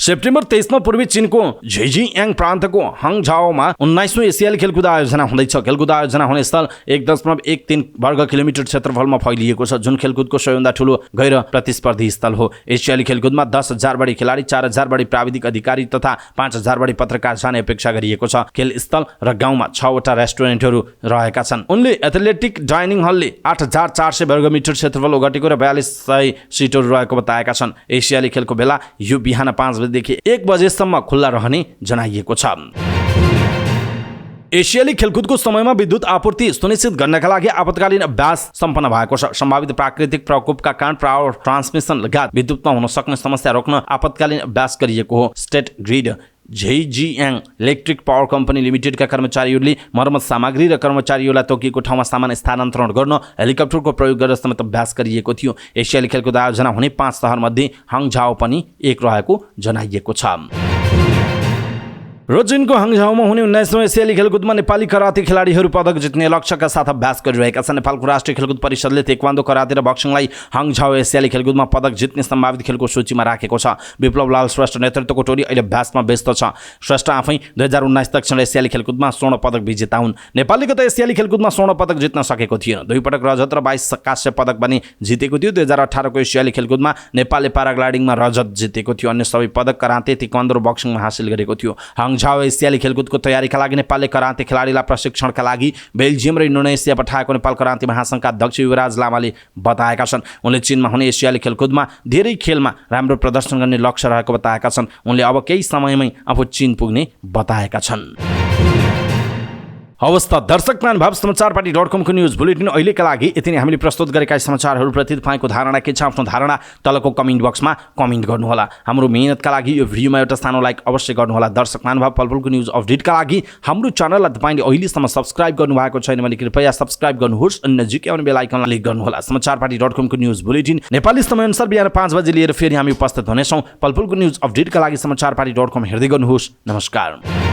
सेप्टेम्बर 23 पूर्वी चीनको झेजियाङ प्रान्तको हङझाओमा 19औं एसियाली खेलकुद आयोजना हुँदैछ। खेलकुद आयोजना हुने स्थल 1.13 वर्ग किलोमिटर क्षेत्रफलमा फैलिएको छ, जुन खेलकुदको सबैभन्दा ठूलो गैर प्रतिस्पर्धी स्थल हो। एसियाली खेलकुदमा 10,000 बढी खेलाडी, 4,000 बढी प्राविधिक अधिकारी तथा 5,000 बढी पत्रकार जाने अपेक्षा गरिएको छ। खेल स्थल र गाउँमा 6 वटा रेस्टुरेन्टहरू रहेका छन्। उनले एथलेटिक डाइनिङ हलले 8,400 वर्गमिटर क्षेत्रफल ओगटेको र 4,200 सिटहरू रहेको बताएका छन्। एसियाली खेलको बेला यो बिहान 5 देखि 1 बजेसम्म खुल्ला रहने जनाइएको छ। एसियाली खेलकुदको समयमा विद्युत आपूर्ति सुनिश्चित गर्नका लागि आपतकालीन अभ्यास सम्पन्न भएको छ। सम्भावित प्राकृतिक प्रकोपका कारण पावर ट्रान्समिसन लगायत विद्युतमा हुन सक्ने समस्या रोक्न आपतकालीन अभ्यास गरिएको हो। State grid Zhejiang electric power company लिमिटेडका कर्मचारीहरूले मर्मत सामग्री र कर्मचारीहरूलाई तोकिएको ठाउँमा सामान स्थानान्तरण गर्न हेलिकप्टरको प्रयोग गरेर समेत अभ्यास गरिएको थियो। एसियाली खेलकुद आयोजना हुने 5 सहरमध्ये हङझाओ पनि एक रहेको जनाइएको छ। र चीनको हङझाओमा हुने 19औं एसियाली खेलकुदमा नेपाली कराते खेलाडीहरू पदक जित्ने लक्ष्यका साथ अभ्यास गरिरहेका छन्। नेपालको राष्ट्रिय खेलकुद परिषदले तेक्वान्दो, कराते र बक्सिङलाई हङझाओ एसियाली खेलकुदमा पदक जित्ने सम्भावित खेलको सूचीमा राखेको छ। विप्लव लाल श्रेष्ठ नेतृत्वको टोली अहिले अभ्यासमा व्यस्त छ। श्रेष्ठ आफै 2019 दक्षिण एसियाली खेलकुदमा स्वर्ण पदक विजेता हुन्। नेपालले गत एसियाली खेलकुदमा स्वर्ण पदक जित्न सकेको थिएन। 2 पटक रजत र 22 काँस्य पदक पनि जितेको थियो। 2018 को एसियाली खेलकुदमा नेपालले प्याराग्लाइडिङमा रजत जितेको थियो। अन्य सबै पदक कराते, तेक्वान्दो र बक्सिङमा हासिल गरेको थियो। हङझाओ एसियाली खेलकुदको तयारीका लागि नेपालले कराते खेलाडीलाई प्रशिक्षणका लागि बेल्जियम र इन्डोनेसिया पठाएको नेपाल कराते महासङ्घका अध्यक्ष युवराज लामाले बताएका छन्। उनले चीनमा हुने एसियाली खेलकुदमा धेरै खेलमा राम्रो प्रदर्शन गर्ने लक्ष्य रहेको बताएका छन्। उनले अब केही समयमै आफू चीन पुग्ने बताएका छन्। हवस् त दर्शक महानुभाव समाचारपाटी.com को न्युज बुलेटिन अहिलेका लागि यति नै। हामीले प्रस्तुत गरेका समाचारहरूप्रति तपाईँको धारणा के छ? आफ्नो धारणा तलको कमेन्ट बक्समा कमेन्ट गर्नुहोला। हाम्रो मेहनतका लागि यो भिडियोमा एउटा सानो लाइक अवश्य गर्नुहोला। दर्शक महानुभाव, पलपलको न्युज अपडेटका लागि हाम्रो च्यानललाई तपाईँले अहिलेसम्म सब्स्क्राइब गर्नुभएको छैन भने कृपया सब्स्क्राइब गर्नुहोस् अनि नजिकै आउने बेल आइकनलाई क्लिक गर्नुहोला। समाचारपाटी.com को न्युज बुलेटिन नेपाली समयअनुसार बिहान 5 बजे लिएर फेरि हामी उपस्थित हुनेछौँ। पलपलको न्युज अपडेटका लागि समाचारपाटी.com हेर्दै गर्नुहोस्। नमस्कार।